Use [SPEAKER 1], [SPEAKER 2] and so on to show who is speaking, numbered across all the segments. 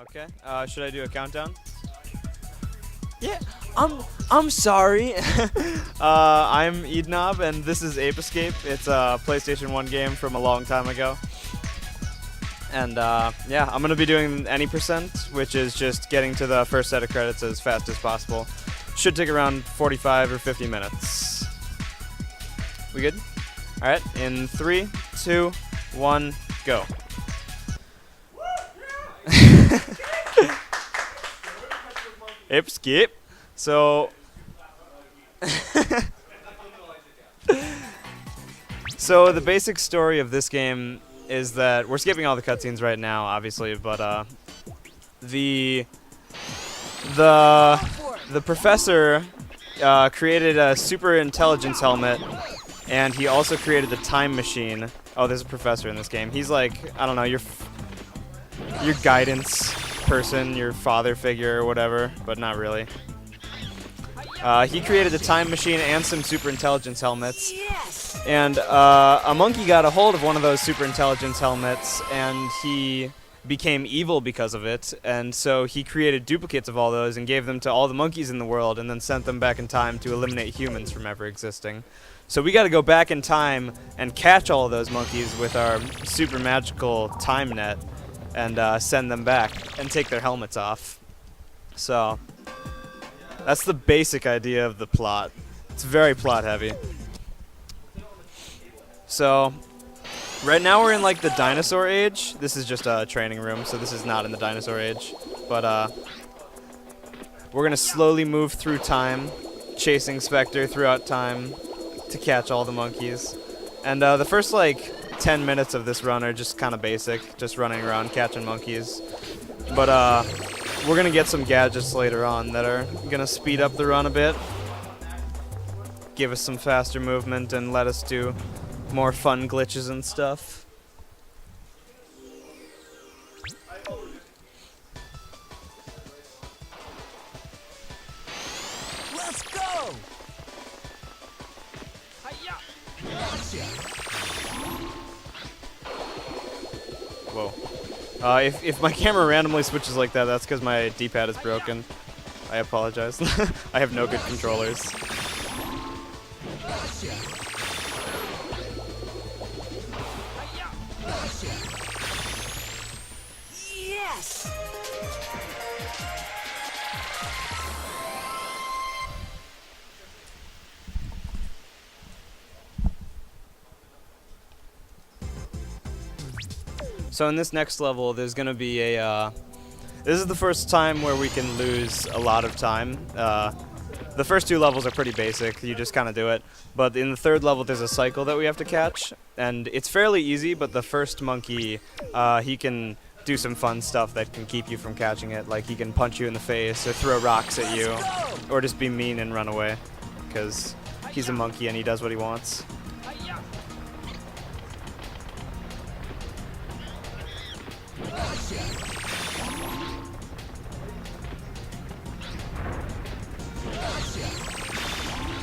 [SPEAKER 1] Okay. Should I do a countdown? Yeah. I'm sorry. I'm eednob, and this is Ape Escape. It's a PlayStation 1 game from a long time ago. And yeah, I'm gonna be doing any percent, which is just getting to the first set of credits as fast as possible. Should take around 45 or 50 minutes. We good? All right. In 3, 2, 1, go. Ape Escape. So, so the basic story of this game is that we're skipping all the cutscenes right now, obviously, but the professor created a super intelligence helmet, and he also created the time machine. Oh, there's a professor in this game. He's like, I don't know, your guidance person, your father figure or whatever, but not really. He created the time machine and some super intelligence helmets. Yes! And a monkey got a hold of one of those super intelligence helmets, and he became evil because of it. And so he created duplicates of all those and gave them to all the monkeys in the world, and then sent them back in time to eliminate humans from ever existing. So we got to go back in time and catch all of those monkeys with our super magical time net, and send them back and take their helmets off. So that's the basic idea of the plot. It's very plot heavy. So right now we're in like the dinosaur age. This is just a training room, so this is not in the dinosaur age. But we're gonna slowly move through time, chasing Spectre throughout time to catch all the monkeys. And the first like 10 minutes of this run are just kind of basic, just running around catching monkeys. But we're gonna get some gadgets later on that are gonna speed up the run a bit, give us some faster movement, and let us do more fun glitches and stuff.
[SPEAKER 2] Let's go!
[SPEAKER 1] Whoa. If my camera randomly switches like that, that's because my D-pad is broken. I apologize. I have no good controllers.
[SPEAKER 2] Yes!
[SPEAKER 1] So in this next level, there's gonna be a. This is the first time where we can lose a lot of time. The first two levels are pretty basic; you just kind of do it. But in the third level, there's a cycle that we have to catch, and it's fairly easy. But the first monkey, he can do some fun stuff that can keep you from catching it. Like he can punch you in the face, or throw rocks at you, or just be mean and run away, because he's a monkey and he does what he wants.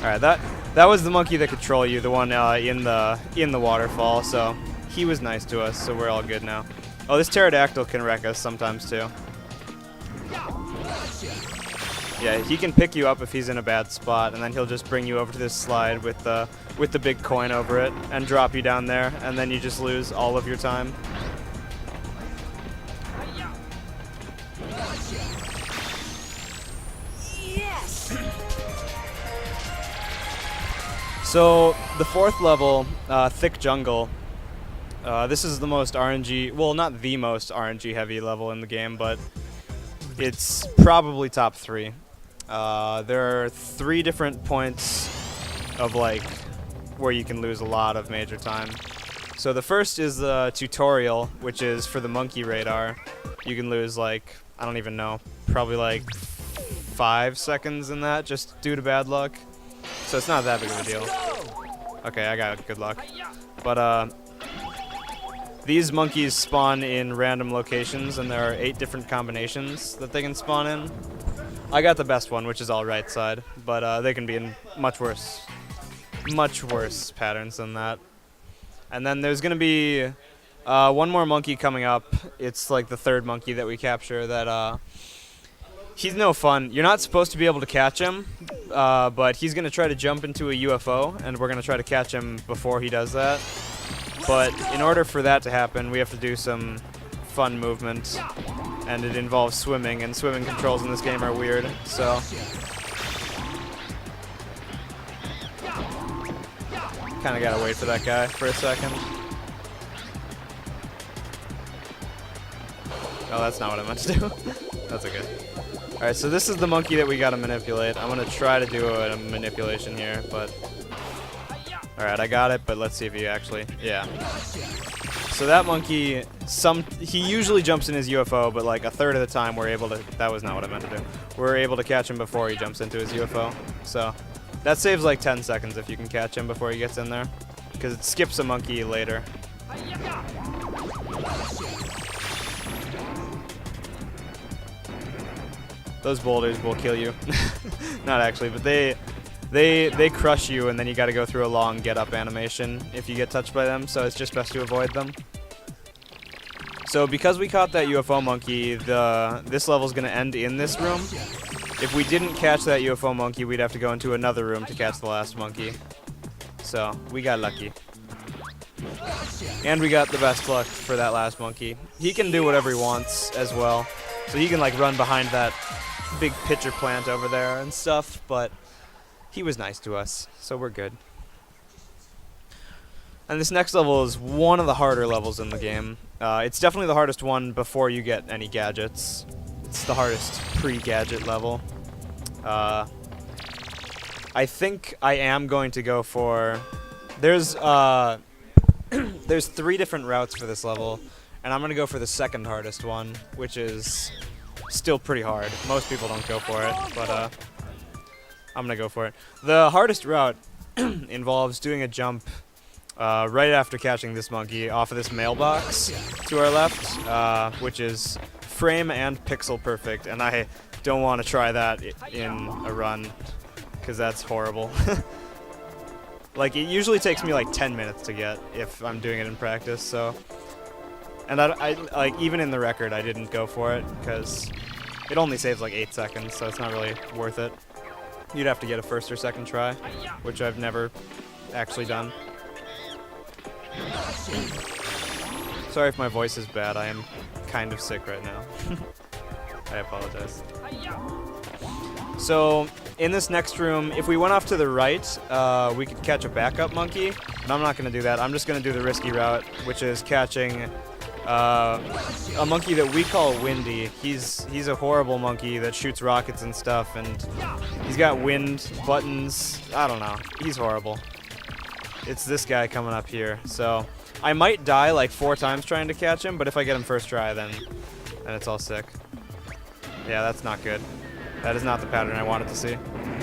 [SPEAKER 1] Alright, that was the monkey that controlled you, the one in the waterfall, so he was nice to us, so we're all good now. Oh, this pterodactyl can wreck us sometimes too. Yeah, he can pick you up if he's in a bad spot, and then he'll just bring you over to this slide with the big coin over it and drop you down there, and then you just lose all of your time.
[SPEAKER 2] Yes!
[SPEAKER 1] So the fourth level, Thick Jungle. This is the most RNG, well, not the most RNG heavy level in the game, but it's probably top 3. There are 3 different points of like where you can lose a lot of major time. So the first is the tutorial, which is for the monkey radar. You can lose like, I don't even know, probably like 5 seconds in that just due to bad luck. So it's not that big of a deal. Okay, I got good luck. But these monkeys spawn in random locations, and there are 8 different combinations that they can spawn in. I got the best one, which is all right side, but they can be in much worse patterns than that. And then there's gonna be One more monkey coming up. It's like the third monkey that we capture that he's no fun. You're not supposed to be able to catch him, but he's going to try to jump into a UFO, and we're going to try to catch him before he does that. But in order for that to happen, we have to do some fun movement, and it involves swimming, and swimming controls in this game are weird, so... Kinda gotta wait for that guy for a second. Oh, that's not what I meant to do. That's okay. Alright, so this is the monkey that we gotta manipulate. I'm gonna try to do a manipulation here, but... Alright, I got it, but let's see if he actually... Yeah. So that monkey, he usually jumps in his UFO, but like a third of the time we're able to... That was not what I meant to do. We're able to catch him before he jumps into his UFO. So that saves like 10 seconds if you can catch him before he gets in there, because it skips a monkey later. Those boulders will kill you. Not actually, but they crush you, and then you got to go through a long get-up animation if you get touched by them, so it's just best to avoid them. So because we caught that UFO monkey, this level's going to end in this room. If we didn't catch that UFO monkey, we'd have to go into another room to catch the last monkey. So we got lucky. And we got the best luck for that last monkey. He can do whatever he wants as well. So he can like run behind that big pitcher plant over there and stuff, but he was nice to us, so we're good. And this next level is one of the harder levels in the game. It's definitely the hardest one before you get any gadgets. It's the hardest pre-gadget level. I think I am going to go for... There's 3 different routes for this level, and I'm going to go for the second hardest one, which is still pretty hard. Most people don't go for it, but I'm going to go for it. The hardest route involves doing a jump right after catching this monkey off of this mailbox to our left, which is frame and pixel perfect, and I don't want to try that in a run, because that's horrible. Like, it usually takes me like 10 minutes to get if I'm doing it in practice, so... And I like, even in the record, I didn't go for it, because it only saves like 8 seconds, so it's not really worth it. You'd have to get a first or second try, which I've never actually done. Sorry if my voice is bad, I am kind of sick right now. I apologize. So, in this next room, if we went off to the right, we could catch a backup monkey, but I'm not going to do that. I'm just going to do the risky route, which is catching a monkey that we call Windy. He's a horrible monkey that shoots rockets and stuff, and he's got wind buttons. I don't know. He's horrible. It's this guy coming up here. So I might die like 4 times trying to catch him, but if I get him first try, then it's all sick. Yeah, that's not good. That is not the pattern I wanted to see.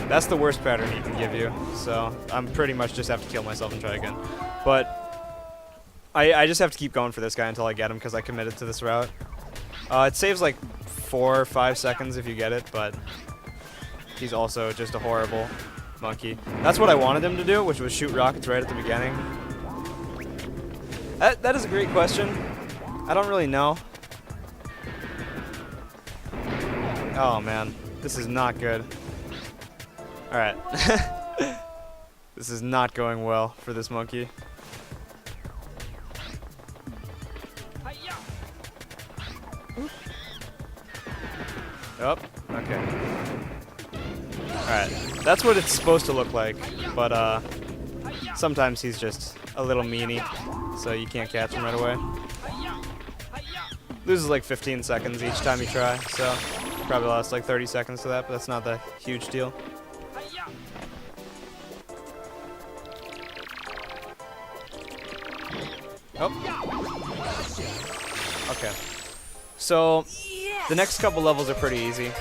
[SPEAKER 1] That's the worst pattern he can give you, so I'm pretty much just have to kill myself and try again. But I just have to keep going for this guy until I get him, because I committed to this route. It saves like 4 or 5 seconds if you get it, but he's also just a horrible monkey. That's what I wanted him to do, which was shoot rockets right at the beginning. That is a great question. I don't really know. Oh man, this is not good. Alright. This is not going well for this monkey. Oh, okay. Alright, that's what it's supposed to look like, but sometimes he's just a little meanie, so you can't catch him right away. Loses like 15 seconds each time you try, so probably lost like 30 seconds to that, but that's not the huge deal. Oh. Okay. So, the next couple levels are pretty easy.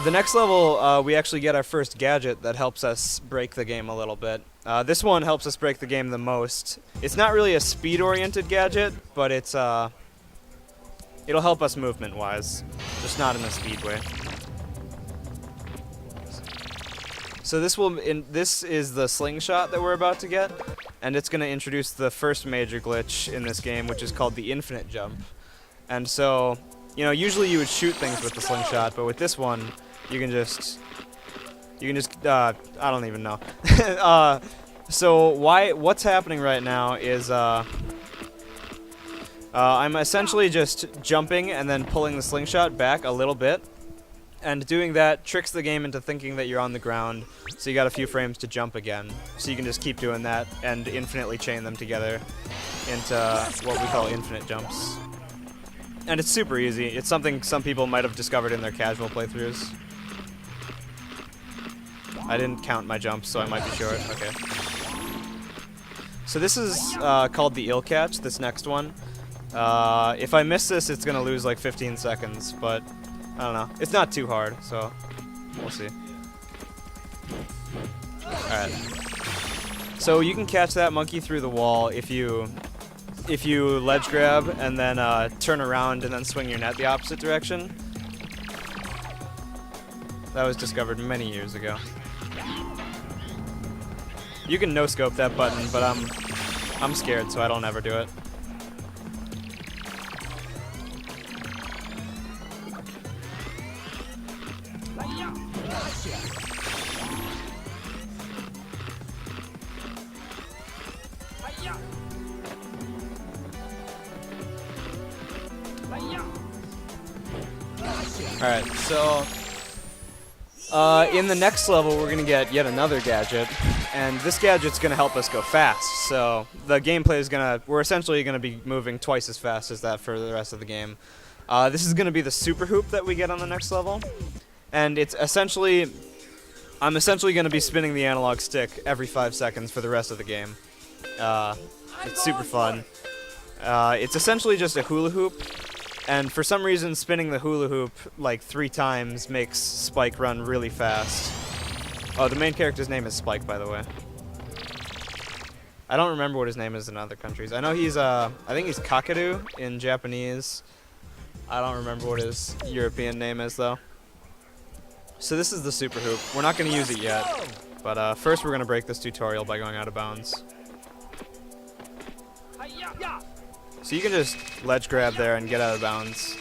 [SPEAKER 1] The next level, we actually get our first gadget that helps us break the game a little bit. This one helps us break the game the most. It's not really a speed-oriented gadget, but it's it'll help us movement-wise, just not in a speed way. So this is the slingshot that we're about to get. and it's going to introduce the first major glitch in this game, which is called the infinite jump. And so, you know, usually you would shoot things with the slingshot, but with this one, you can just, I don't even know. So what's happening right now is, I'm essentially just jumping and then pulling the slingshot back a little bit, and doing that tricks the game into thinking that you're on the ground, so you got a few frames to jump again. So you can just keep doing that and infinitely chain them together into what we call infinite jumps. And it's super easy. It's something some people might have discovered in their casual playthroughs. I didn't count my jumps, so I might be short. Okay. So this is called the ill catch, this next one. If I miss this, it's gonna lose like 15 seconds, but I don't know. It's not too hard, so we'll see. Alright. So you can catch that monkey through the wall if you ledge grab and then turn around and then swing your net the opposite direction. That was discovered many years ago. You can no-scope that button, but I'm scared, so I don't ever do it. Alright, so in the next level we're going to get yet another gadget, and this gadget's going to help us go fast. So the gameplay is we're essentially going to be moving twice as fast as that for the rest of the game. This is going to be the super hoop that we get on the next level, and I'm essentially going to be spinning the analog stick every 5 seconds for the rest of the game. It's super fun. It's essentially just a hula hoop. And for some reason, spinning the hula hoop like 3 times makes Spike run really fast. Oh, the main character's name is Spike, by the way. I don't remember what his name is in other countries. I know he's, I think he's Kakadu in Japanese. I don't remember what his European name is, though. So this is the super hoop. We're not going to use it yet, but first we're going to break this tutorial by going out of bounds. So you can just ledge grab there and get out of bounds,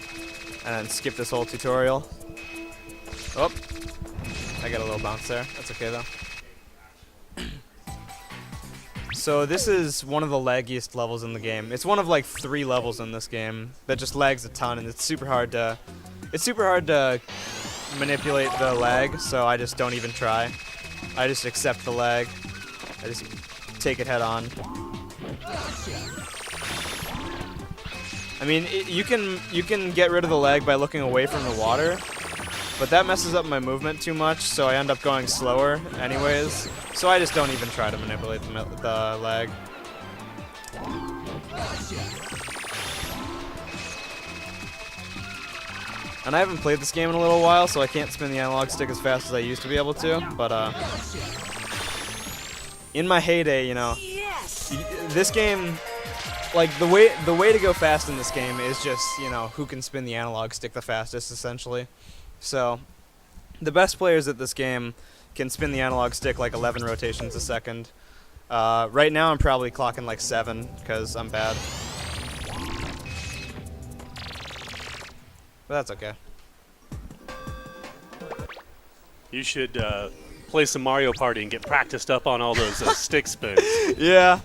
[SPEAKER 1] and then skip this whole tutorial. Oh, I got a little bounce there. That's okay though. So this is one of the laggiest levels in the game. It's one of like 3 levels in this game that just lags a ton, and it's super hard to manipulate the lag. So I just don't even try. I just accept the lag. I just take it head on. I mean, you can get rid of the lag by looking away from the water, but that messes up my movement too much, so I end up going slower anyways. So I just don't even try to manipulate the lag. And I haven't played this game in a little while, so I can't spin the analog stick as fast as I used to be able to, but in my heyday, you know, this game... Like, the way to go fast in this game is just, you know, who can spin the analog stick the fastest, essentially. So, the best players at this game can spin the analog stick like 11 rotations a second. Right now I'm probably clocking like 7, because I'm bad. But that's okay.
[SPEAKER 3] You should play some Mario Party and get practiced up on all those stick spins.
[SPEAKER 1] Yeah.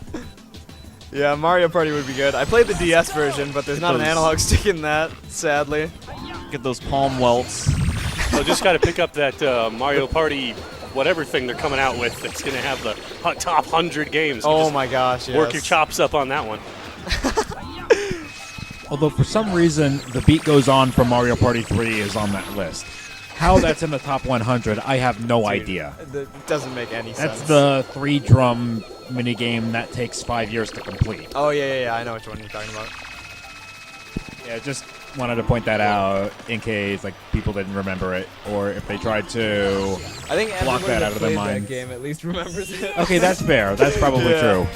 [SPEAKER 1] Yeah, Mario Party would be good. I played the DS version, but there's not an analog stick in that, sadly.
[SPEAKER 4] Get those palm welts.
[SPEAKER 3] Well, just got to pick up that Mario Party whatever thing they're coming out with that's going to have the top 100 games.
[SPEAKER 1] Oh my gosh, yes.
[SPEAKER 3] Work your chops up on that one.
[SPEAKER 4] Although for some reason, The Beat Goes On from Mario Party 3 is on that list. How that's in the top 100, I have no idea.
[SPEAKER 1] It doesn't make any sense.
[SPEAKER 4] That's the 3-drum minigame that takes 5 years to complete.
[SPEAKER 1] Oh, yeah, I know which one you're talking about.
[SPEAKER 4] Yeah, just wanted to point that out in case like people didn't remember it, or if they tried to
[SPEAKER 1] I think
[SPEAKER 4] block that out of their
[SPEAKER 1] mind.
[SPEAKER 4] mind.
[SPEAKER 1] That game at least remembers it.
[SPEAKER 4] Okay, that's fair. That's probably true.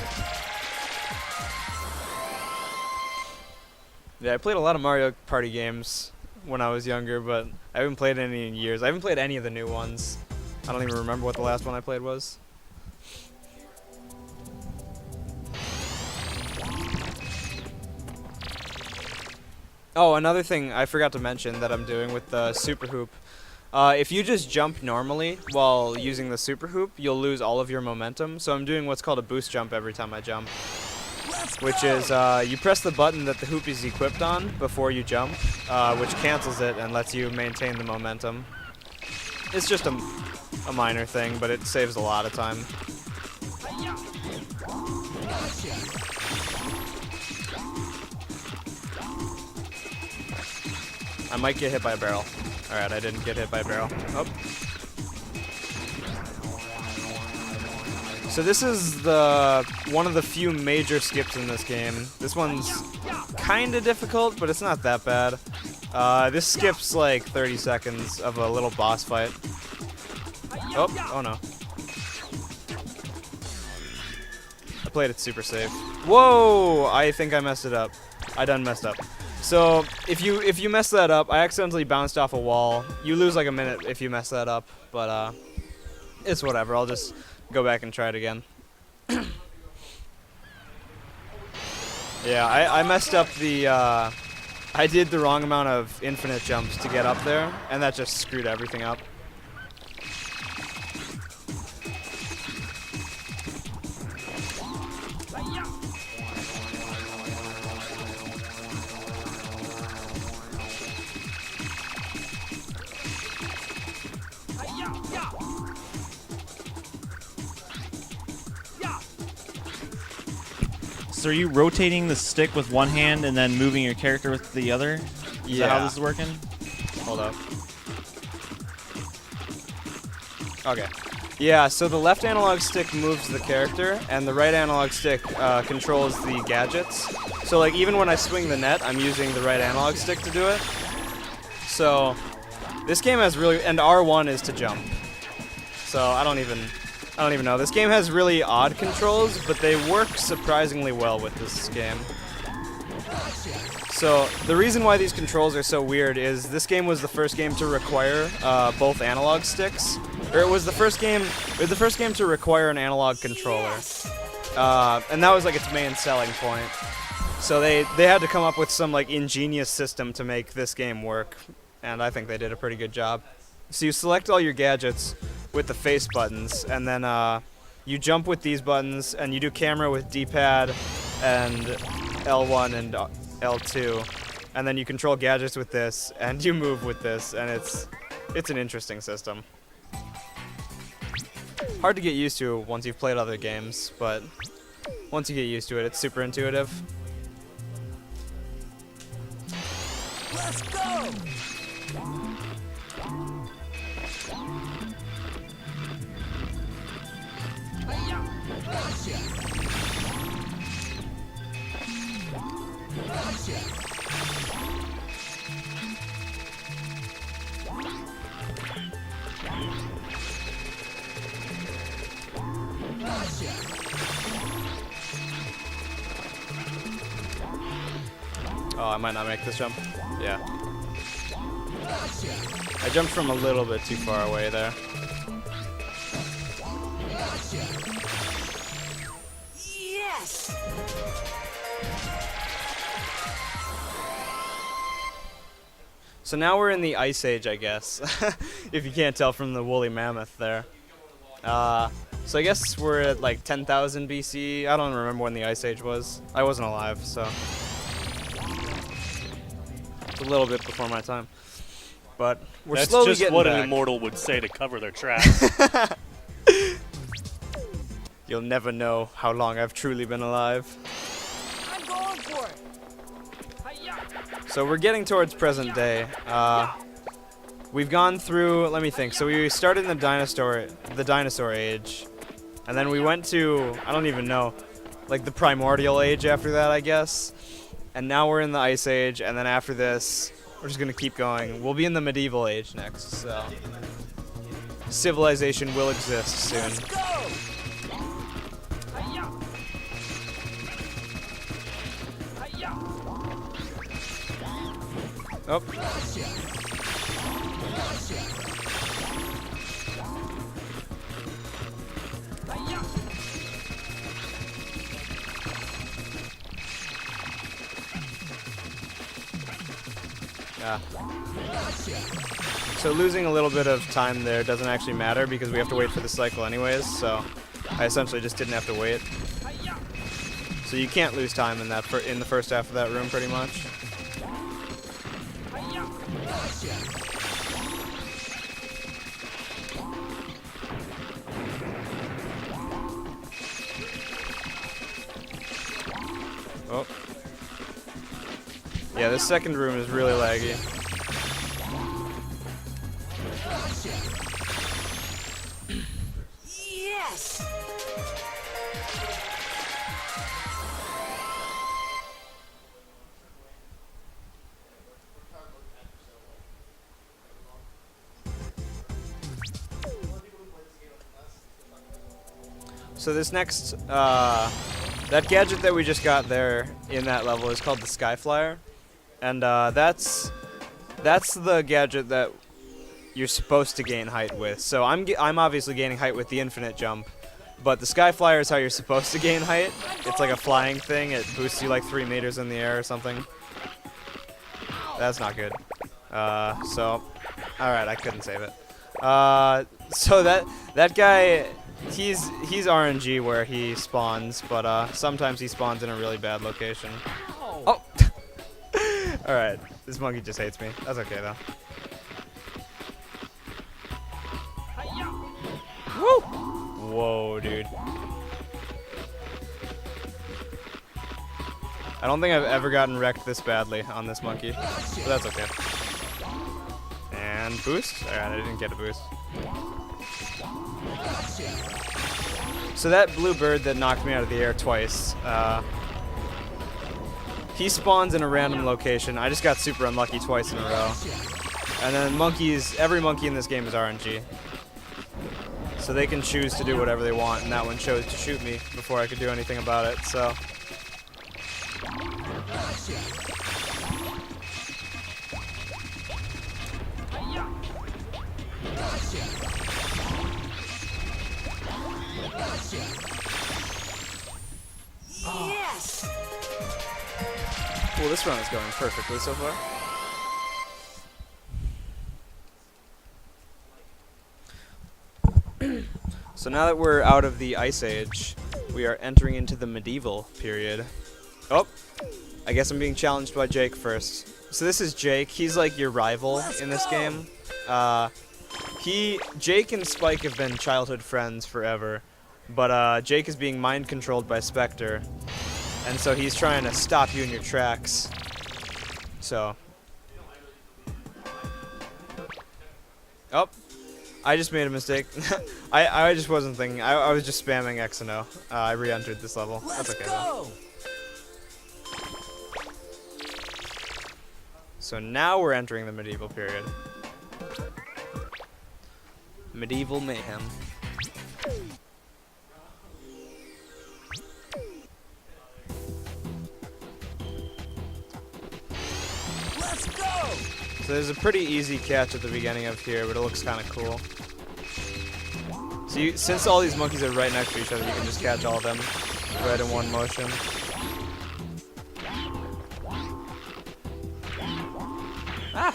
[SPEAKER 1] Yeah, I played a lot of Mario Party games when I was younger, but I haven't played any in years. I haven't played any of the new ones. I don't even remember what the last one I played was. Oh, another thing I forgot to mention that I'm doing with the super hoop. If you just jump normally while using the super hoop, you'll lose all of your momentum. So I'm doing what's called a boost jump every time I jump, which is you press the button that the hoop is equipped on before you jump, which cancels it and lets you maintain the momentum. It's just a minor thing, but it saves a lot of time. I might get hit by a barrel. Alright, I didn't get hit by a barrel. Oh. So this is one of the few major skips in this game. This one's kind of difficult, but it's not that bad. This skips like 30 seconds of a little boss fight. Oh no. I played it super safe. Whoa! I think I messed it up. I done messed up. So if you mess that up, I accidentally bounced off a wall. You lose like a minute if you mess that up, but it's whatever. I'll just go back and try it again. Yeah, I messed up the. I did the wrong amount of infinite jumps to get up there, and that just screwed everything up.
[SPEAKER 5] So are you rotating the stick with one hand and then moving your character with the other? Is that how this is working?
[SPEAKER 1] Hold up. Okay. Yeah, so the left analog stick moves the character, and the right analog stick controls the gadgets. So like even when I swing the net, I'm using the right analog stick to do it. So this game has really, and R1 is to jump. So I don't even know. This game has really odd controls, but they work surprisingly well with this game. So the reason why these controls are so weird is this game was the first game to require both analog sticks, or it was the first game to require an analog controller, and that was like its main selling point. So they had to come up with some like ingenious system to make this game work, and I think they did a pretty good job. So you select all your gadgets with the face buttons, and then you jump with these buttons, and you do camera with D-pad and L1 and L2, and then you control gadgets with this, and you move with this, and it's an interesting system. Hard to get used to once you've played other games, but once you get used to it, it's super intuitive.
[SPEAKER 2] Let's go!
[SPEAKER 1] Oh, I might not make this jump. Yeah. I jumped from a little bit too far away there.
[SPEAKER 2] Yes!
[SPEAKER 1] So now we're in the Ice Age, I guess, if you can't tell from the woolly mammoth there. So I guess we're at like 10,000 BC. I don't remember when the Ice Age was. I wasn't alive, so it's a little bit before my time. But we're
[SPEAKER 3] That's
[SPEAKER 1] slowly
[SPEAKER 3] just
[SPEAKER 1] getting
[SPEAKER 3] what
[SPEAKER 1] back.
[SPEAKER 3] an immortal would say to cover their tracks.
[SPEAKER 1] You'll never know how long I've truly been alive.
[SPEAKER 2] I'm going for it! Hi-ya!
[SPEAKER 1] So we're getting towards present day. We've gone through, let me think. So we started in the dinosaur age, and then we went to, I don't even know, like the primordial age after that, I guess. And now we're in the Ice Age, and then after this, we're just gonna keep going. We'll be in the medieval age next, so civilization will exist soon.
[SPEAKER 2] Let's go! Hi-ya! Hi-ya!
[SPEAKER 1] Oh.
[SPEAKER 2] Hi-ya!
[SPEAKER 1] Yeah. So losing a little bit of time there doesn't actually matter because we have to wait for the cycle anyways, so I essentially just didn't have to wait. So you can't lose time in that in the first half of that room pretty much. Oh. Yeah, this second room is really laggy.
[SPEAKER 2] Yes!
[SPEAKER 1] So this next, that gadget that we just got there in that level is called the Skyflyer, and that's the gadget that you're supposed to gain height with. So I'm obviously gaining height with the infinite jump, but the Skyflyer is how you're supposed to gain height. It's like a flying thing. It boosts you like 3 meters in the air or something. That's not good. So, all right, I couldn't save it. So that guy. He's RNG where he spawns, but sometimes he spawns in a really bad location. Oh! Alright, this monkey just hates me. That's okay though. Woo! Whoa, dude. I don't think I've ever gotten wrecked this badly on this monkey, but that's okay. And boost? Alright, I didn't get a boost. So that blue bird that knocked me out of the air twice, he spawns in a random location. I just got super unlucky twice in a row. And then every monkey in this game is RNG. So they can choose to do whatever they want, and that one chose to shoot me before I could do anything about it, so.
[SPEAKER 2] Yes!
[SPEAKER 1] Well, this run is going perfectly so far. So now that we're out of the Ice Age, we are entering into the medieval period. Oh, I guess I'm being challenged by Jake first. So this is Jake. He's like your rival in this game. Jake and Spike have been childhood friends forever, but Jake is being mind controlled by Spectre, and so he's trying to stop you in your tracks. So, oh, I just made a mistake. I just wasn't thinking. I was just spamming X and O. I re-entered this level. That's okay though. So now we're entering the medieval period. Medieval mayhem.
[SPEAKER 2] Let's go!
[SPEAKER 1] So there's a pretty easy catch at the beginning of here, but it looks kind of cool. So since all these monkeys are right next to each other, you can just catch all of them right in one motion. Ah!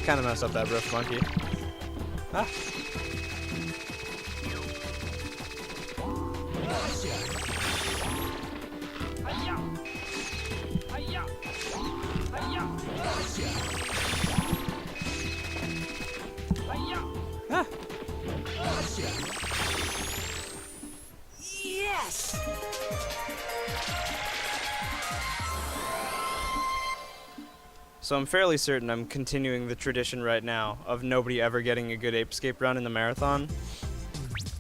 [SPEAKER 1] Kind of messed up that roof monkey. Ah! Ah!
[SPEAKER 2] Yes!
[SPEAKER 1] So I'm fairly certain I'm continuing the tradition right now of nobody ever getting a good Ape Escape run in the marathon.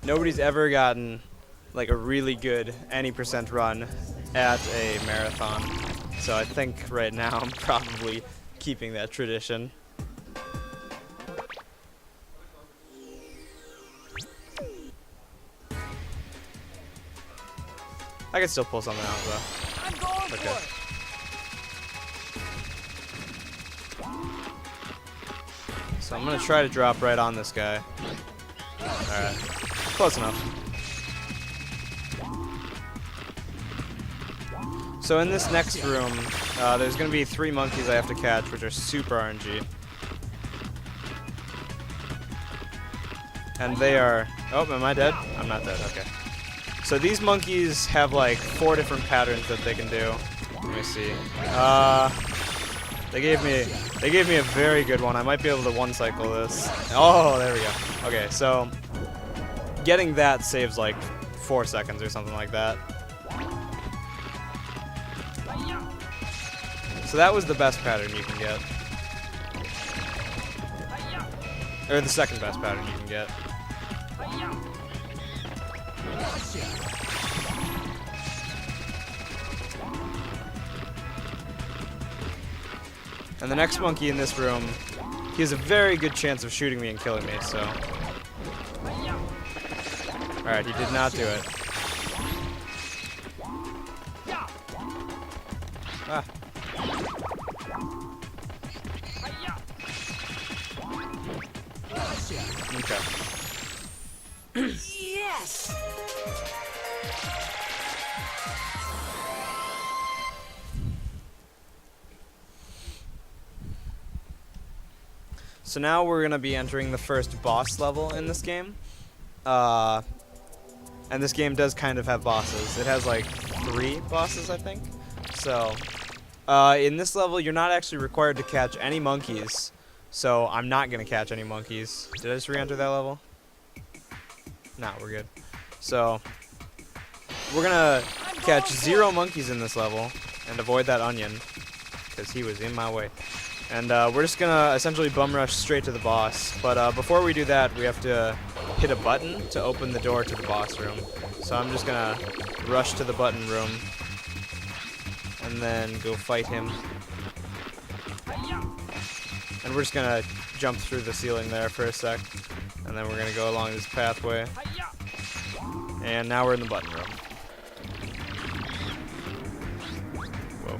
[SPEAKER 1] Nobody's ever gotten like a really good any % run at a marathon. So I think right now I'm probably keeping that tradition. I can still pull something out though.
[SPEAKER 2] I'm going
[SPEAKER 1] Okay.
[SPEAKER 2] for it!
[SPEAKER 1] So I'm gonna try to drop right on this guy. Alright. Close enough. So in this next room, there's going to be 3 monkeys I have to catch, which are super RNG. And they are... Oh, am I dead? I'm not dead, okay. So these monkeys have like 4 different patterns that they can do. Let me see. They gave me a very good one. I might be able to one-cycle this. Oh, there we go. Okay, so getting that saves like 4 seconds or something like that. So that was the best pattern you can get. Or the second best pattern you can get. And the next monkey in this room, he has a very good chance of shooting me and killing me, so... Alright, he did not do it. Ah. Okay.
[SPEAKER 2] Yes!
[SPEAKER 1] So now we're going to be entering the first boss level in this game. And this game does kind of have bosses. It has like 3 bosses, I think. So, in this level, you're not actually required to catch any monkeys. So I'm not going to catch any monkeys. Did I just re-enter that level? Nah, we're good. So, we're going to catch 0 monkeys in this level and avoid that onion, because he was in my way. And we're just going to essentially bum rush straight to the boss. But before we do that, we have to hit a button to open the door to the boss room. So I'm just going to rush to the button room and then go fight him. And we're just going to jump through the ceiling there for a sec. And then we're going to go along this pathway. And now we're in the button room. Whoa.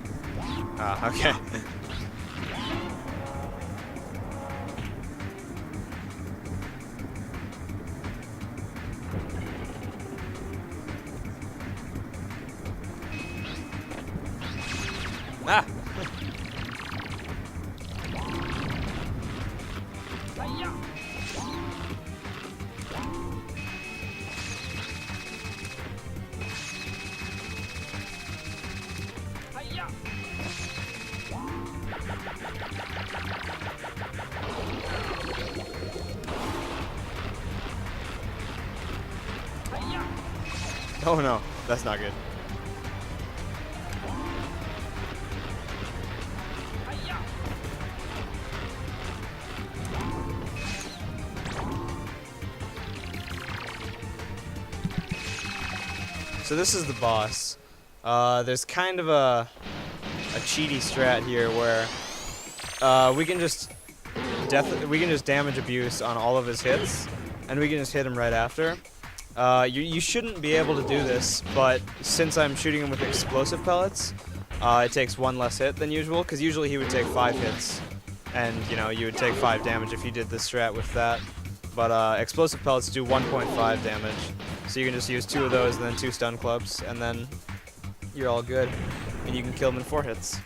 [SPEAKER 1] Ah, okay. Ah! Oh no, that's not good. So this is the boss. There's kind of a cheaty strat here where we can just damage abuse on all of his hits, and we can just hit him right after. You shouldn't be able to do this, but since I'm shooting him with explosive pellets, it takes 1 less hit than usual, because usually he would take 5 hits, and you know, you would take 5 damage if you did this strat with that. But explosive pellets do 1.5 damage, so you can just use 2 of those and then 2 stun clubs, and then you're all good, and you can kill him in 4 hits.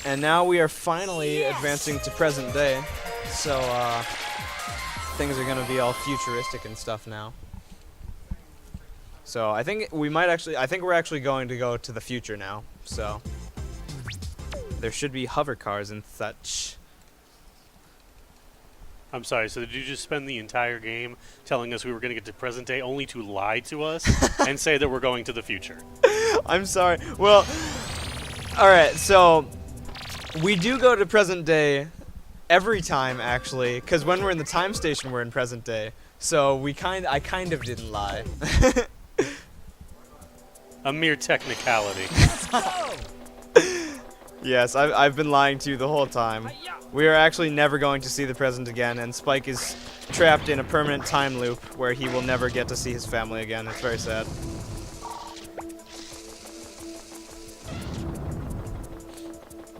[SPEAKER 1] And now we are finally advancing to present day, so things are going to be all futuristic and stuff now. So I think we're actually going to go to the future now, so there should be hover cars and such.
[SPEAKER 3] I'm sorry, so did you just spend the entire game telling us we were going to get to present day only to lie to us and say that we're going to the future?
[SPEAKER 1] I'm sorry. Well, alright, so we do go to present day every time, actually, because when we're in the time station, we're in present day. So I kind of didn't lie.
[SPEAKER 3] A mere technicality.
[SPEAKER 1] Yes, I've been lying to you the whole time. We are actually never going to see the present again, and Spike is trapped in a permanent time loop where he will never get to see his family again. It's very sad.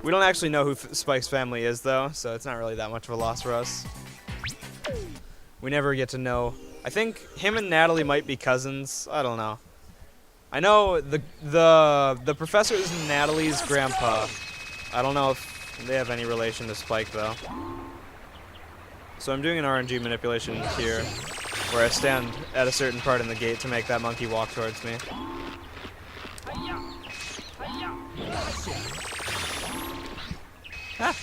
[SPEAKER 1] We don't actually know who Spike's family is, though, so it's not really that much of a loss for us. We never get to know. I think him and Natalie might be cousins. I don't know. I know the professor is Natalie's grandpa. I don't know if they have any relation to Spike though. So I'm doing an RNG manipulation here, where I stand at a certain part in the gate to make that monkey walk towards me. Ah.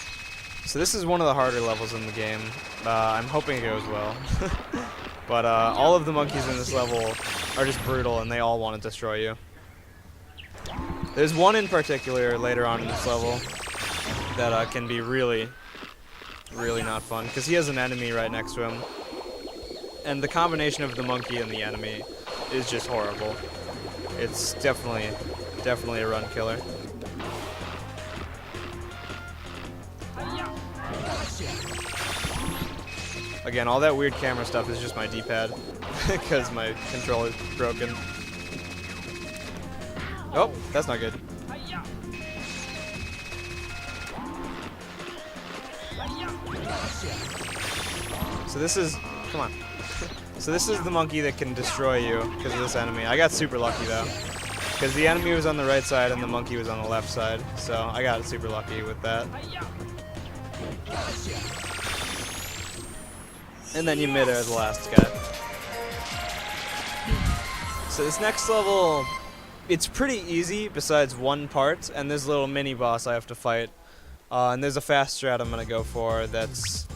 [SPEAKER 1] So this is one of the harder levels in the game. I'm hoping it goes well. But all of the monkeys in this level are just brutal and they all want to destroy you. There's one in particular later on in this level that can be really, really not fun because he has an enemy right next to him. And the combination of the monkey and the enemy is just horrible. It's definitely a run killer. Again, all that weird camera stuff is just my D-pad because my controller is broken. Oh, that's not good. So this is, come on. So this is the monkey that can destroy you because of this enemy. I got super lucky though, because the enemy was on the right side and the monkey was on the left side. So I got super lucky with that. And then you mid-air the last guy. So this next level, it's pretty easy besides one part, and there's a little mini boss I have to fight. And there's a fast strat I'm gonna go for that's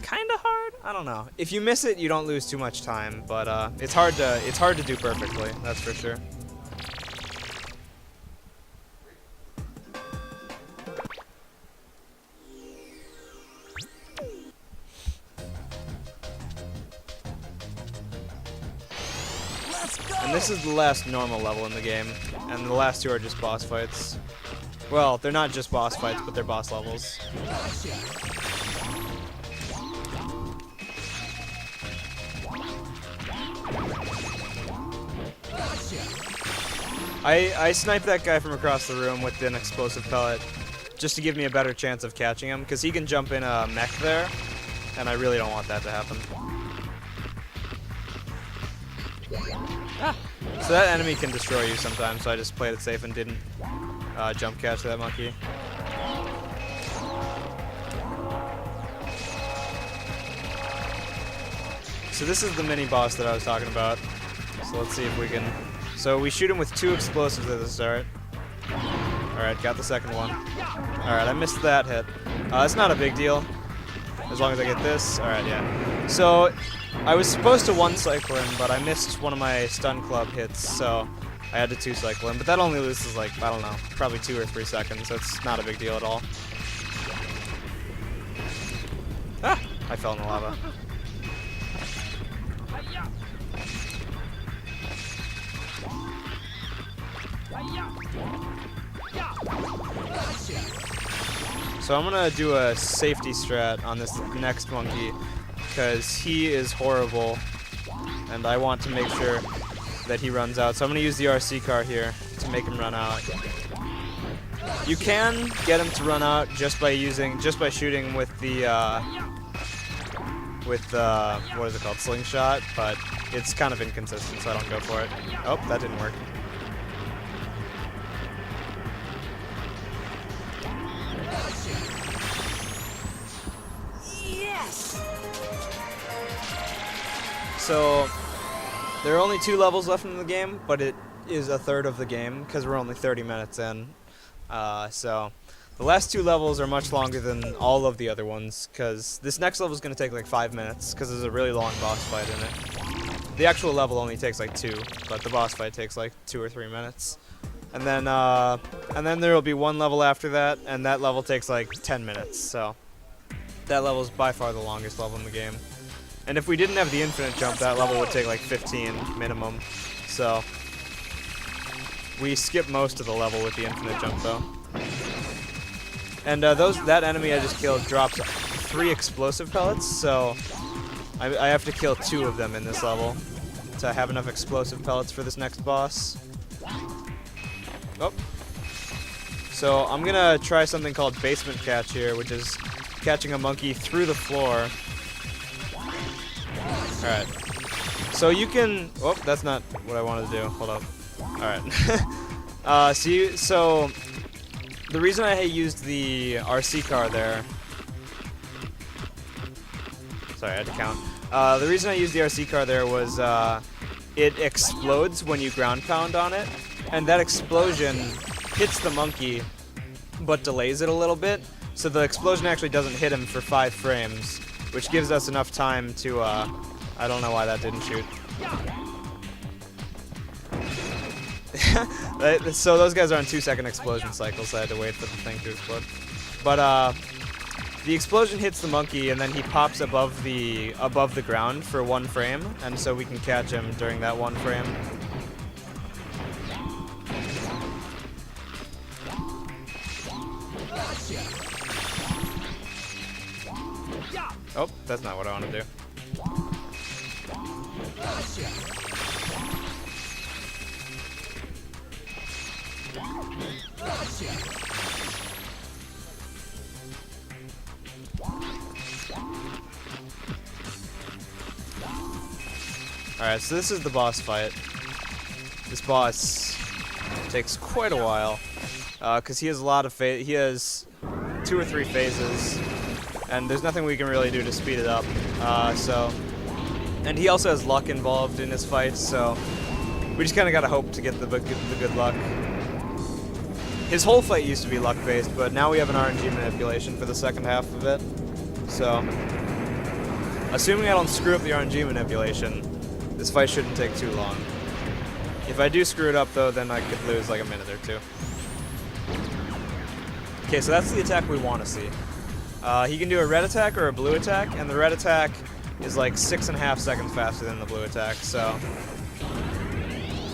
[SPEAKER 1] kinda hard. I don't know. If you miss it, you don't lose too much time, but it's hard to do perfectly. That's for sure. And this is the last normal level in the game, and the last two are just boss fights. Well, they're not just boss fights, but they're boss levels. I sniped that guy from across the room with an explosive pellet just to give me a better chance of catching him, because he can jump in a mech there, and I really don't want that to happen. Ah. So that enemy can destroy you sometimes, so I just played it safe and didn't jump catch that monkey. So this is the mini boss that I was talking about. So let's see if we can... So we shoot him with 2 explosives at the start. Alright, got the second one. Alright, I missed that hit. It's not a big deal, as long as I get this. Alright, yeah. So I was supposed to 1-cycle him, but I missed one of my stun club hits, so I had to 2-cycle him. But that only loses, like, I don't know, probably 2 or 3 seconds, so it's not a big deal at all. Ah! I fell in the lava. So I'm gonna do a safety strat on this next monkey because he is horrible and I want to make sure that he runs out. So I'm gonna use the RC car here to make him run out. You can get him to run out just by shooting with the what is it called, slingshot, but it's kind of inconsistent, so I don't go for it. Oh, that didn't work. So there are only 2 levels left in the game, but it is a third of the game because we're only 30 minutes in. So the last 2 levels are much longer than all of the other ones because this next level is going to take like 5 minutes because there's a really long boss fight in it. The actual level only takes like 2, but the boss fight takes like 2 or 3 minutes. And then there will be 1 level after that, and that level takes like 10 minutes. So that level is by far the longest level in the game. And if we didn't have the infinite jump, that level would take like 15 minimum. So we skip most of the level with the infinite jump though. And that enemy I just killed drops 3 explosive pellets, so I have to kill 2 of them in this level to have enough explosive pellets for this next boss. Oh. So I'm gonna try something called basement catch here, which is catching a monkey through the floor. Alright. So you can. Oh, that's not what I wanted to do. Hold up. All right. So the reason I used the RC car there. Sorry, I had to count. The reason I used the RC car there was it explodes when you ground pound on it, and that explosion hits the monkey, but delays it a little bit. So the explosion actually doesn't hit him for 5 frames, which gives us enough time to. I don't know why that didn't shoot. So those guys are on 2-second explosion cycles, so I had to wait for the thing to explode. But the explosion hits the monkey, and then he pops above the ground for 1 frame, and so we can catch him during that 1 frame. Oh, that's not what I want to do. Alright, so this is the boss fight. This boss takes quite a while, because he has a lot of he has 2 or 3 phases, and there's nothing we can really do to speed it up. And he also has luck involved in his fights, so we just kind of gotta hope to get the good luck. His whole fight used to be luck-based, but now we have an RNG manipulation for the second half of it. So, assuming I don't screw up the RNG manipulation, this fight shouldn't take too long. If I do screw it up, though, then I could lose like a minute or 2. Okay, so that's the attack we want to see. He can do a red attack or a blue attack, and the red attack is like 6.5 seconds faster than the blue attack, so...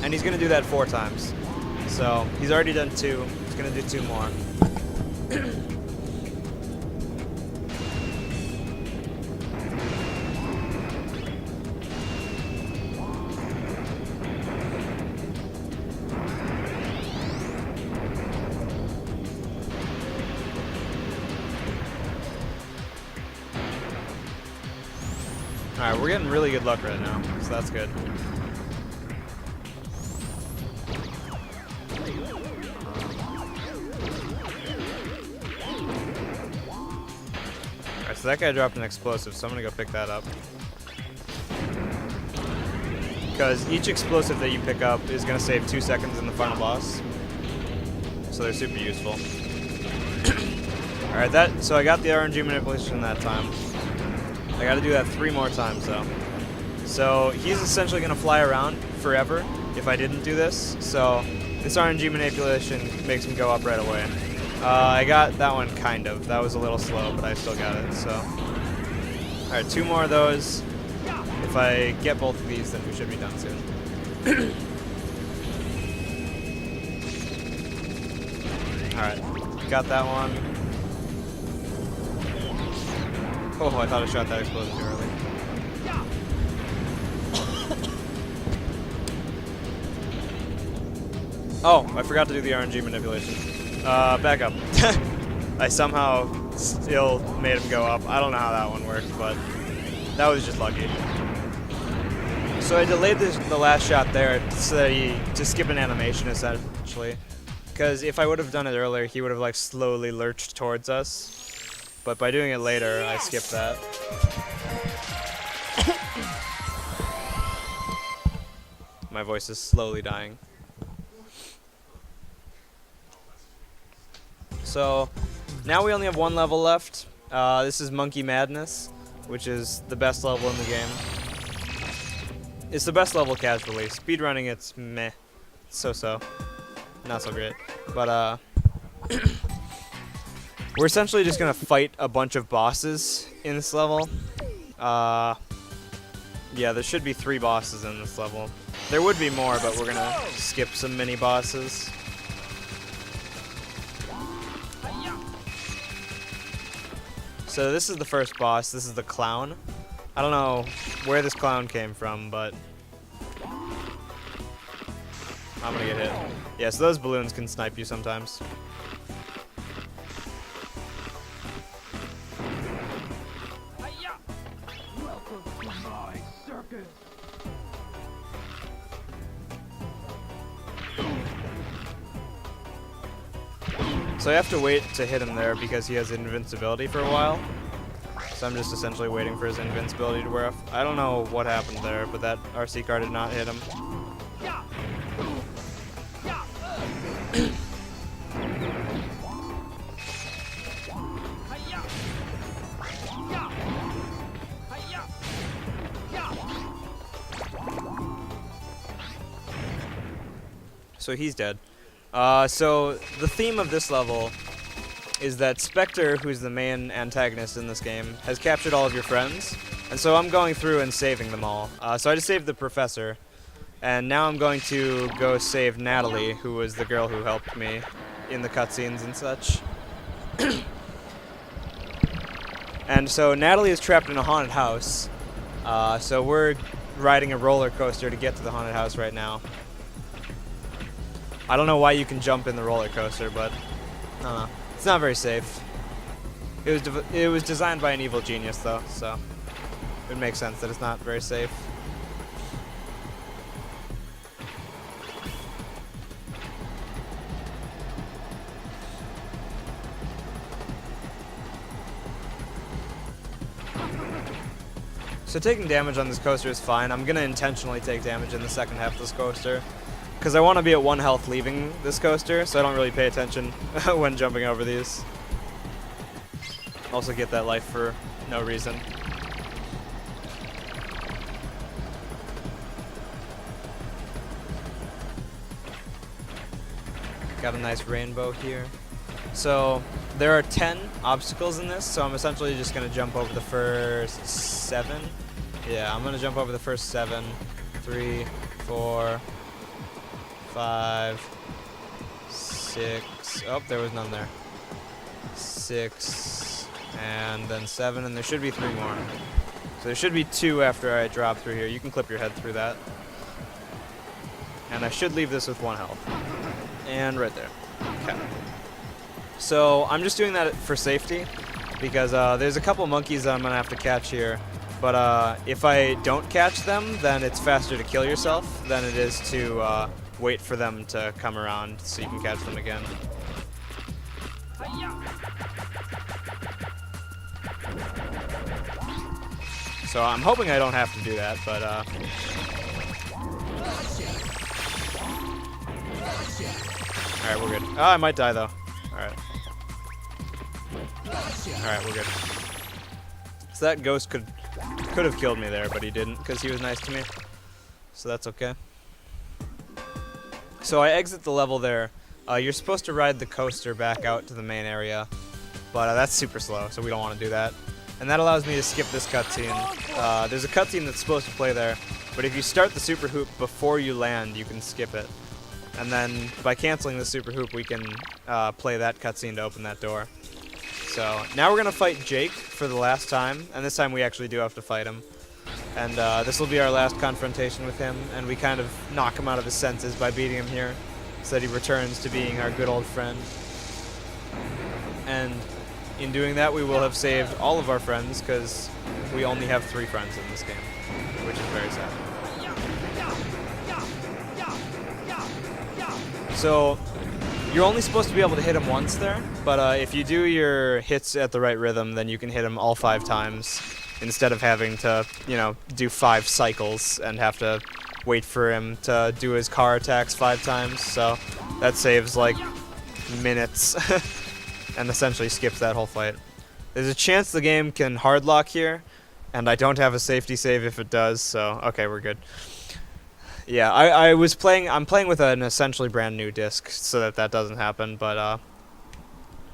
[SPEAKER 1] And he's going to do that 4 times. So, he's already done 2. He's going to do 2 more. Alright, we're getting really good luck right now, so that's good. Alright, so that guy dropped an explosive, so I'm gonna go pick that up. Because each explosive that you pick up is gonna save 2 seconds in the final boss. So they're super useful. Alright, so I got the RNG manipulation that time. I gotta do that 3 more times though. So he's essentially gonna fly around forever if I didn't do this. So this RNG manipulation makes him go up right away. I got that one kind of. That was a little slow, but I still got it, so. Alright, 2 more of those. If I get both of these, then we should be done soon. Alright, got that one. Oh, I thought I shot that explosion too early. Oh, I forgot to do the RNG manipulation. Back up. I somehow still made him go up. I don't know how that one worked, but that was just lucky. So I delayed the last shot there to skip an animation, essentially. Because if I would have done it earlier, he would have like slowly lurched towards us. But by doing it later, I skipped that. My voice is slowly dying. So, now we only have 1 level left. This is Monkey Madness, which is the best level in the game. It's the best level casually. Speedrunning, it's meh. So-so. Not so great. But, we're essentially just gonna fight a bunch of bosses in this level. Yeah, there should be 3 bosses in this level. There would be more, but we're gonna skip some mini bosses. So this is the first boss. This is the clown. I don't know where this clown came from, but I'm gonna get hit. Yeah, so those balloons can snipe you sometimes. So I have to wait to hit him there because he has invincibility for a while. So I'm just essentially waiting for his invincibility to wear off. I don't know what happened there, but that RC car did not hit him. So he's dead. So the theme of this level is that Spectre, who's the main antagonist in this game, has captured all of your friends, and so I'm going through and saving them all. So I just saved the professor, and now I'm going to go save Natalie, who was the girl who helped me in the cutscenes and such. And so Natalie is trapped in a haunted house, so we're riding a roller coaster to get to the haunted house right now. I don't know why you can jump in the roller coaster, but I don't know. It's not very safe. It was designed by an evil genius, though, so it would make sense that it's not very safe. So taking damage on this coaster is fine. I'm going to intentionally take damage in the second half of this coaster, because I want to be at 1 health leaving this coaster, so I don't really pay attention when jumping over these. Also get that life for no reason. Got a nice rainbow here. So there are 10 obstacles in this, so I'm essentially just going to jump over the first 7. Yeah, I'm going to jump over the first 7. 3, 4, 5, 6. Oh, there was none there. 6, and then 7, and there should be 3 more. So there should be 2 after I drop through here. You can clip your head through that. And I should leave this with 1 health. And right there. Okay. So I'm just doing that for safety, because there's a couple monkeys that I'm going to have to catch here. But if I don't catch them, then it's faster to kill yourself than it is to wait for them to come around so you can catch them again. So I'm hoping I don't have to do that, but alright, we're good. Oh, I might die though. Alright. Alright, we're good. So that ghost could have killed me there, but he didn't because he was nice to me. So that's okay. So I exit the level there. You're supposed to ride the coaster back out to the main area, but that's super slow, so we don't want to do that. And that allows me to skip this cutscene. There's a cutscene that's supposed to play there, but if you start the super hoop before you land, you can skip it. And then by canceling the super hoop, we can play that cutscene to open that door. So now we're going to fight Jake for the last time, and this time we actually do have to fight him. And this will be our last confrontation with him, and we kind of knock him out of his senses by beating him here, so that he returns to being our good old friend. And in doing that, we will have saved all of our friends, because we only have 3 friends in this game, which is very sad. So you're only supposed to be able to hit him once there, but if you do your hits at the right rhythm, then you can hit him all 5 times instead of having to, you know, do 5 cycles and have to wait for him to do his car attacks 5 times. So that saves like minutes and essentially skips that whole fight. There's a chance the game can hardlock here, and I don't have a safety save if it does, so okay, we're good. Yeah, I'm playing with an essentially brand new disc so that doesn't happen, but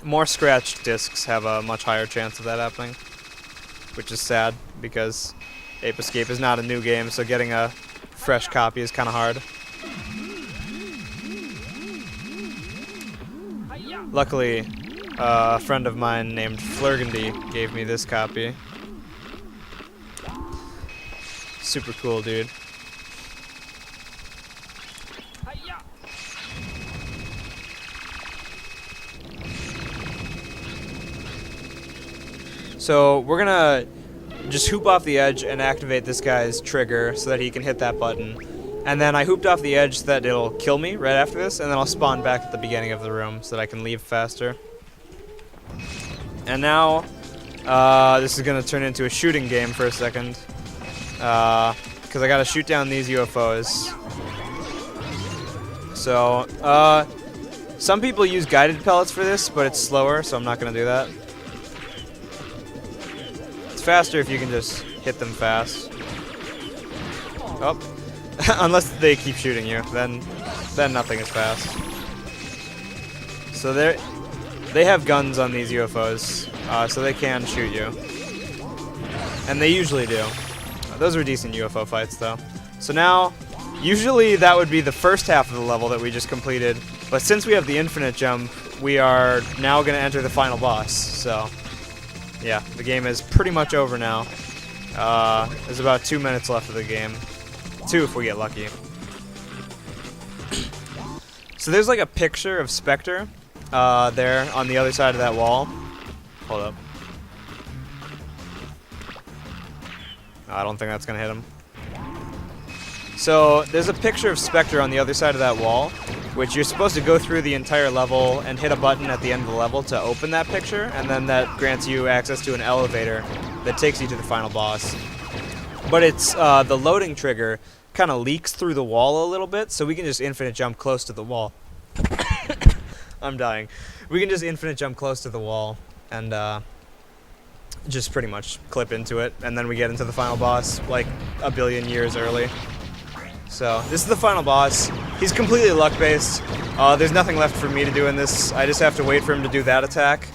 [SPEAKER 1] more scratched discs have a much higher chance of that happening, which is sad because Ape Escape is not a new game, so getting a fresh copy is kind of hard. Luckily, a friend of mine named Flurgandy gave me this copy. Super cool, dude. So we're gonna just hoop off the edge and activate this guy's trigger so that he can hit that button. And then I hooped off the edge so that it'll kill me right after this, and then I'll spawn back at the beginning of the room so that I can leave faster. And now, this is going to turn into a shooting game for a second. Because I got to shoot down these UFOs. So, some people use guided pellets for this, but it's slower, so I'm not going to do that. It's faster if you can just hit them fast. Oh. Unless they keep shooting you, then nothing is fast. So they have guns on these UFOs, so they can shoot you. And they usually do. Those were decent UFO fights, though. So now, usually that would be the first half of the level that we just completed, but since we have the infinite jump, we are now going to enter the final boss. So, yeah, the game is pretty much over now. There's about 2 minutes left of the game. 2 if we get lucky. So there's like a picture of Spectre there on the other side of that wall. Hold up. I don't think that's going to hit him. So there's a picture of Spectre on the other side of that wall, which you're supposed to go through the entire level and hit a button at the end of the level to open that picture, and then that grants you access to an elevator that takes you to the final boss. But it's the loading trigger kind of leaks through the wall a little bit, so we can just infinite jump close to the wall. I'm dying. We can just infinite jump close to the wall and just pretty much clip into it, and then we get into the final boss like a billion years early. So this is the final boss. He's completely luck-based. There's nothing left for me to do in this. I just have to wait for him to do that attack.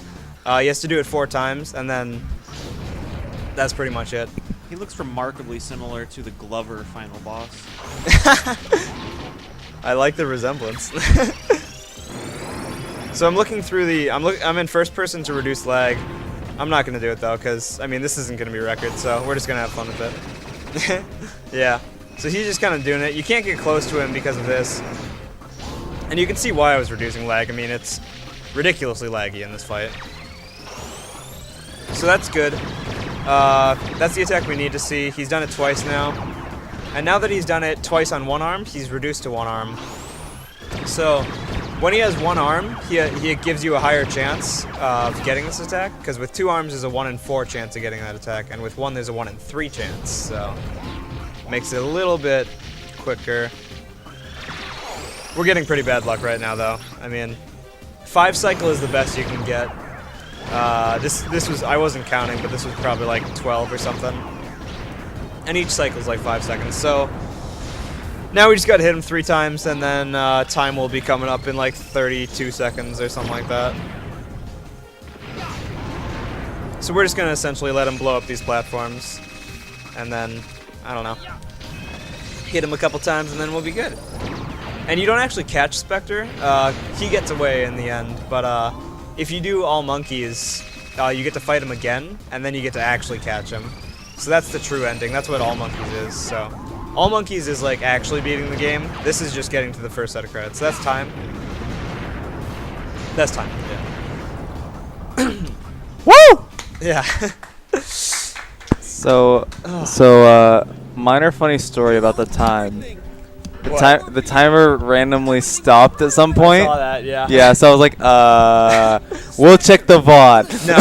[SPEAKER 1] He has to do it 4 times, and then that's pretty much it.
[SPEAKER 5] He looks remarkably similar to the Glover final boss.
[SPEAKER 1] I like the resemblance. So I'm looking through the. I'm in first person to reduce lag. I'm not gonna do it though, cause I mean this isn't gonna be record, so we're just gonna have fun with it. Yeah. So he's just kind of doing it. You can't get close to him because of this, and you can see why I was reducing lag. I mean it's ridiculously laggy in this fight. So that's good. That's the attack we need to see. He's done it twice now. And now that he's done it twice on one arm, he's reduced to one arm. So when he has one arm, he gives you a higher chance of getting this attack, because with 2 arms there's a 1 in 4 chance of getting that attack, and with 1 there's a 1 in 3 chance. So makes it a little bit quicker. We're getting pretty bad luck right now though. I mean, 5 cycle is the best you can get. This was, I wasn't counting, but this was probably like 12 or something. And each cycle is like 5 seconds. So now we just gotta hit him 3 times, and then time will be coming up in like 32 seconds or something like that. So we're just gonna essentially let him blow up these platforms, and then, I don't know, hit him a couple times and then we'll be good. And you don't actually catch Spectre. He gets away in the end, but if you do all monkeys, you get to fight him again, and then you get to actually catch him. So that's the true ending. That's what all monkeys is. So all monkeys is like actually beating the game. This is just getting to the first set of credits. So that's time. That's time. Yeah.
[SPEAKER 6] Woo!
[SPEAKER 1] Yeah.
[SPEAKER 6] So, minor funny story about the time. The timer randomly stopped at some point.
[SPEAKER 1] I saw that, yeah.
[SPEAKER 6] Yeah, so I was like, we'll check the VOD.
[SPEAKER 1] No,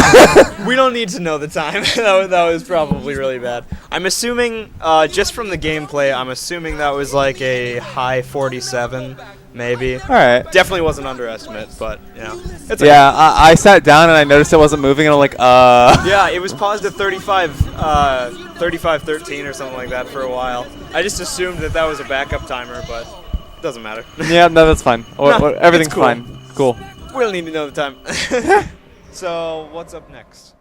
[SPEAKER 1] we don't need to know the time. that was probably really bad. I'm assuming, just from the gameplay, I'm assuming that was like a high 47, maybe.
[SPEAKER 6] All right.
[SPEAKER 1] Definitely wasn't underestimate, but, you know. It's
[SPEAKER 6] Yeah, I sat down and I noticed it wasn't moving, and I'm like,
[SPEAKER 1] Yeah, it was paused at 35:13 or something like that for a while. I just assumed that was a backup timer, but it doesn't matter.
[SPEAKER 6] Yeah, no, that's fine.
[SPEAKER 1] No,
[SPEAKER 6] Everything's
[SPEAKER 1] it's cool.
[SPEAKER 6] fine. Cool.
[SPEAKER 1] We don't need to know the time. So, what's up next?